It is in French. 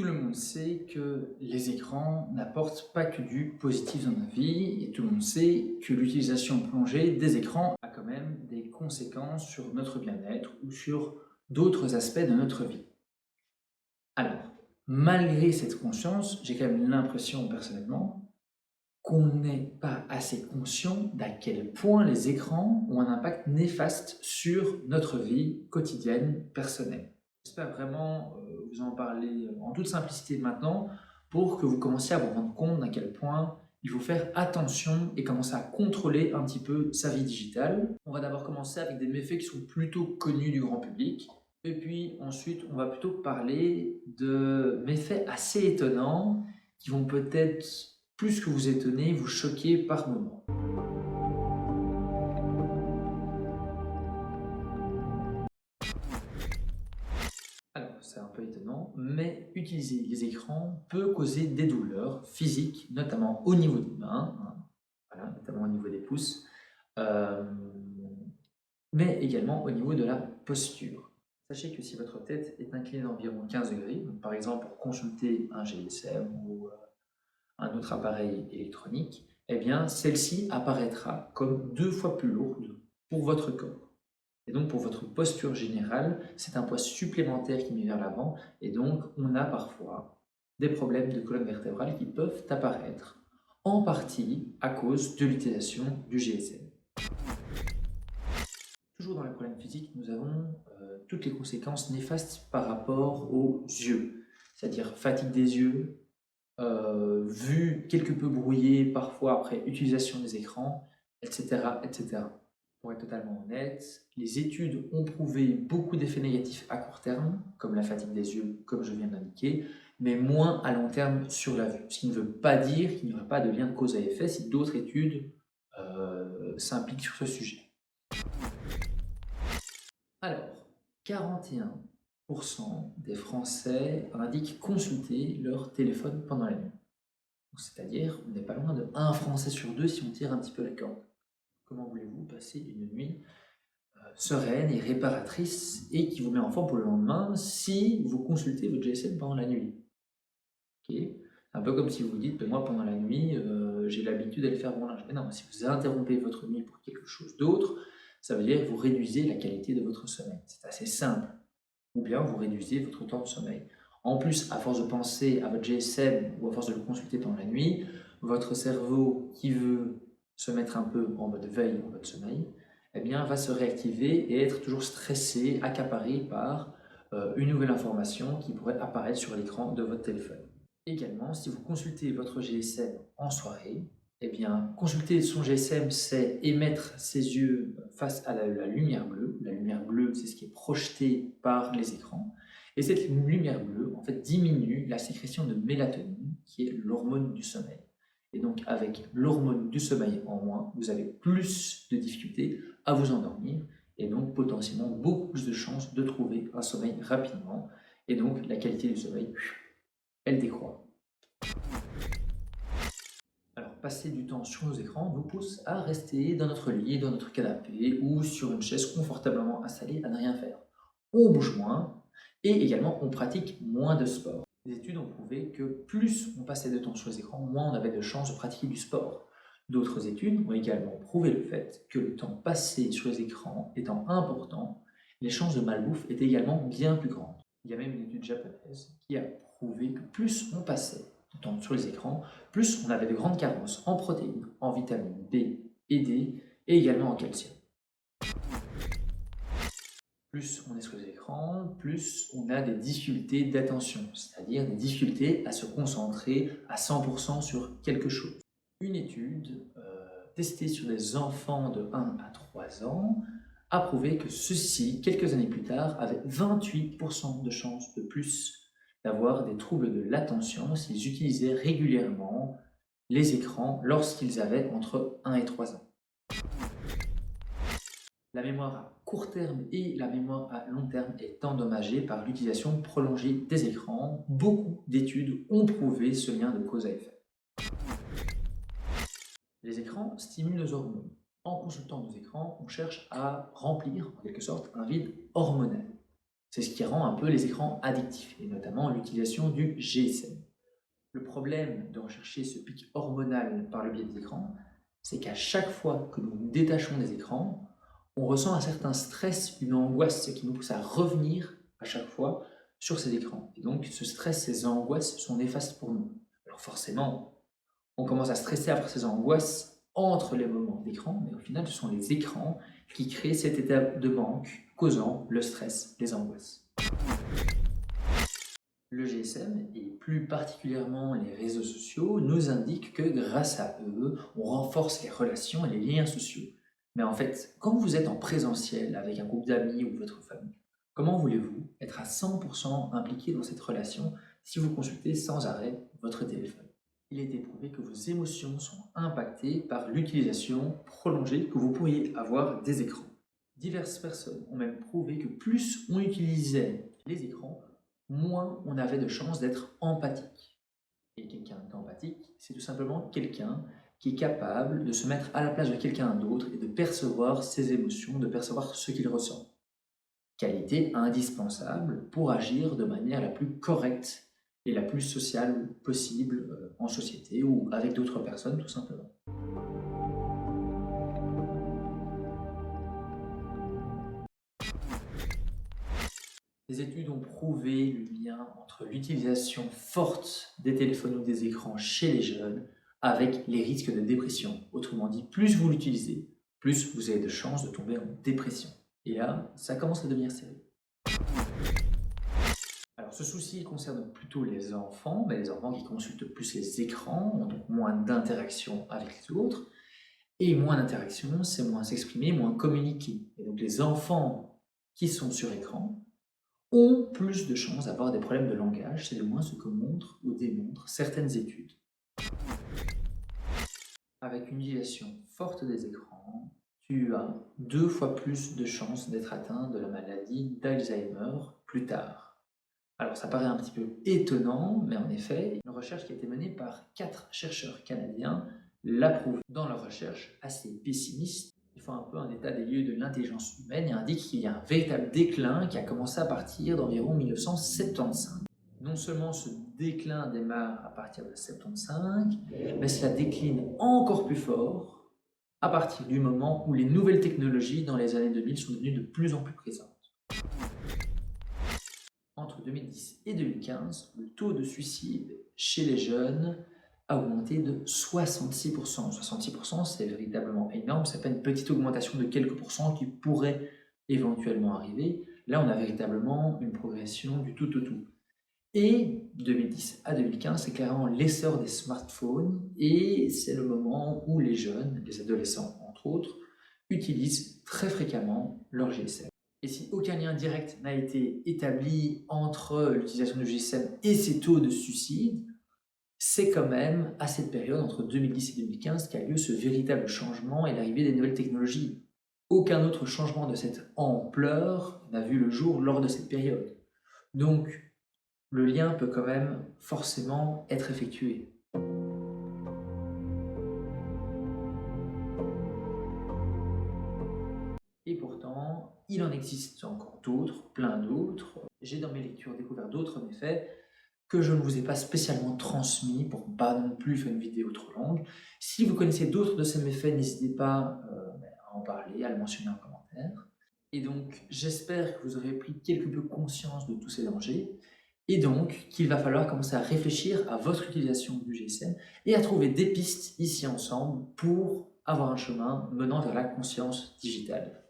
Tout le monde sait que les écrans n'apportent pas que du positif dans notre vie et tout le monde sait que l'utilisation prolongée des écrans a quand même des conséquences sur notre bien-être ou sur d'autres aspects de notre vie. Alors, malgré cette conscience, j'ai quand même l'impression personnellement qu'on n'est pas assez conscient d'à quel point les écrans ont un impact néfaste sur notre vie quotidienne personnelle. J'espère vraiment vous en parler en toute simplicité maintenant pour que vous commenciez à vous rendre compte d'à quel point il faut faire attention et commencer à contrôler un petit peu sa vie digitale. On va d'abord commencer avec des méfaits qui sont plutôt connus du grand public. Et puis ensuite, on va plutôt parler de méfaits assez étonnants qui vont peut-être, plus que vous étonner, vous choquer par moments. Alors, c'est un peu étonnant, mais utiliser les écrans peut causer des douleurs physiques, notamment au niveau des mains, hein, voilà, notamment au niveau des pouces, euh, mais également au niveau de la posture. Sachez que si votre tête est inclinée d'environ 15 degrés, donc par exemple pour consulter un GSM ou un autre appareil électronique, eh bien celle-ci apparaîtra comme 2 fois plus lourde pour votre corps. Et donc pour votre posture générale, c'est un poids supplémentaire qui met vers l'avant et donc on a parfois des problèmes de colonne vertébrale qui peuvent apparaître en partie à cause de l'utilisation du GSM. Toujours dans les problèmes physiques, nous avons toutes les conséquences néfastes par rapport aux yeux, c'est-à-dire fatigue des yeux, vue quelque peu brouillée parfois après utilisation des écrans, etc., etc. Pour être totalement honnête, les études ont prouvé beaucoup d'effets négatifs à court terme, comme la fatigue des yeux, comme je viens d'indiquer, mais moins à long terme sur la vue. Ce qui ne veut pas dire qu'il n'y aura pas de lien de cause à effet si d'autres études s'impliquent sur ce sujet. Alors, 41% des Français indiquent consulter leur téléphone pendant la nuit. C'est-à-dire, on n'est pas loin de 1 Français sur 2 si on tire un petit peu la corde. Comment voulez-vous passer une nuit sereine et réparatrice et qui vous met en forme pour le lendemain si vous consultez votre GSM pendant la nuit? Ok. Un peu comme si vous vous dites, moi pendant la nuit, j'ai l'habitude d'aller faire mon linge. Mais non, si vous interrompez votre nuit pour quelque chose d'autre, ça veut dire que vous réduisez la qualité de votre sommeil. C'est assez simple. Ou bien vous réduisez votre temps de sommeil. En plus, à force de penser à votre GSM ou à force de le consulter pendant la nuit, votre cerveau qui veut se mettre un peu en mode veille, en mode sommeil, eh bien, va se réactiver et être toujours stressé, accaparé par une nouvelle information qui pourrait apparaître sur l'écran de votre téléphone. Également, si vous consultez votre GSM en soirée, eh bien, consulter son GSM, c'est émettre ses yeux face à la lumière bleue. La lumière bleue, c'est ce qui est projeté par les écrans. Et cette lumière bleue, en fait, diminue la sécrétion de mélatonine, qui est l'hormone du sommeil. Et donc, avec l'hormone du sommeil en moins, vous avez plus de difficultés à vous endormir et donc potentiellement beaucoup plus de chances de trouver un sommeil rapidement. Et donc, la qualité du sommeil, elle décroît. Alors, passer du temps sur nos écrans nous pousse à rester dans notre lit, dans notre canapé ou sur une chaise confortablement installée à ne rien faire. On bouge moins et également on pratique moins de sport. Les études ont prouvé que plus on passait de temps sur les écrans, moins on avait de chances de pratiquer du sport. D'autres études ont également prouvé le fait que le temps passé sur les écrans étant important, les chances de malbouffe étaient également bien plus grandes. Il y a même une étude japonaise qui a prouvé que plus on passait de temps sur les écrans, plus on avait de grandes carences en protéines, en vitamines B et D et également en calcium. Plus on est sur les écrans, plus on a des difficultés d'attention, c'est-à-dire des difficultés à se concentrer à 100% sur quelque chose. Une étude testée sur des enfants de 1 à 3 ans a prouvé que ceux-ci, quelques années plus tard, avaient 28% de chances de plus d'avoir des troubles de l'attention s'ils utilisaient régulièrement les écrans lorsqu'ils avaient entre 1 et 3 ans. La mémoire à court terme et la mémoire à long terme est endommagée par l'utilisation prolongée des écrans. Beaucoup d'études ont prouvé ce lien de cause à effet. Les écrans stimulent nos hormones. En consultant nos écrans, on cherche à remplir en quelque sorte un vide hormonal. C'est ce qui rend un peu les écrans addictifs, et notamment l'utilisation du GSM. Le problème de rechercher ce pic hormonal par le biais des écrans, c'est qu'à chaque fois que nous nous détachons des écrans, on ressent un certain stress, une angoisse, ce qui nous pousse à revenir à chaque fois sur ces écrans. Et donc ce stress, ces angoisses sont néfastes pour nous. Alors forcément, on commence à stresser après ces angoisses entre les moments d'écran, mais au final, ce sont les écrans qui créent cet état de manque, causant le stress, les angoisses. Le GSM, et plus particulièrement les réseaux sociaux, nous indiquent que grâce à eux, on renforce les relations et les liens sociaux. Mais en fait, quand vous êtes en présentiel avec un groupe d'amis ou votre famille, comment voulez-vous être à 100% impliqué dans cette relation si vous consultez sans arrêt votre téléphone? Il est éprouvé que vos émotions sont impactées par l'utilisation prolongée que vous pourriez avoir des écrans. Diverses personnes ont même prouvé que plus on utilisait les écrans, moins on avait de chances d'être empathique. Et quelqu'un d'empathique, c'est tout simplement quelqu'un qui est capable de se mettre à la place de quelqu'un d'autre et de percevoir ses émotions, de percevoir ce qu'il ressent. Qualité indispensable pour agir de manière la plus correcte et la plus sociale possible en société ou avec d'autres personnes tout simplement. Les études ont prouvé le lien entre l'utilisation forte des téléphones ou des écrans chez les jeunes avec les risques de dépression. Autrement dit, plus vous l'utilisez, plus vous avez de chances de tomber en dépression. Et là, ça commence à devenir sérieux. Alors ce souci concerne plutôt les enfants, mais les enfants qui consultent plus les écrans ont donc moins d'interaction avec les autres. Et moins d'interaction, c'est moins s'exprimer, moins communiquer. Et donc les enfants qui sont sur écran ont plus de chances d'avoir des problèmes de langage, c'est du moins ce que montrent ou démontrent certaines études. Avec une utilisation forte des écrans, tu as 2 fois plus de chances d'être atteint de la maladie d'Alzheimer plus tard. Alors ça paraît un petit peu étonnant, mais en effet, une recherche qui a été menée par 4 chercheurs canadiens l'approuve. Dans leur recherche assez pessimiste, ils font un peu un état des lieux de l'intelligence humaine et indiquent qu'il y a un véritable déclin qui a commencé à partir d'environ 1975. Non seulement ce déclin démarre à partir de 1975, mais cela décline encore plus fort à partir du moment où les nouvelles technologies dans les années 2000 sont devenues de plus en plus présentes. Entre 2010 et 2015, le taux de suicide chez les jeunes a augmenté de 66%. 66%, c'est véritablement énorme, c'est pas une petite augmentation de quelques pourcents qui pourrait éventuellement arriver. Là, on a véritablement une progression du tout au tout. Et 2010 à 2015, c'est clairement l'essor des smartphones et c'est le moment où les jeunes, les adolescents entre autres, utilisent très fréquemment leur GSM. Et si aucun lien direct n'a été établi entre l'utilisation du GSM et ces taux de suicide, c'est quand même à cette période, entre 2010 et 2015, qu'a lieu ce véritable changement et l'arrivée des nouvelles technologies. Aucun autre changement de cette ampleur n'a vu le jour lors de cette période. Donc, le lien peut quand même forcément être effectué. Et pourtant, il en existe encore d'autres, plein d'autres. J'ai dans mes lectures découvert d'autres méfaits que je ne vous ai pas spécialement transmis pour ne pas non plus faire une vidéo trop longue. Si vous connaissez d'autres de ces méfaits, n'hésitez pas à en parler, à le mentionner en commentaire. Et donc, j'espère que vous aurez pris quelque peu conscience de tous ces dangers et donc qu'il va falloir commencer à réfléchir à votre utilisation du GSM et à trouver des pistes ici ensemble pour avoir un chemin menant vers la conscience digitale.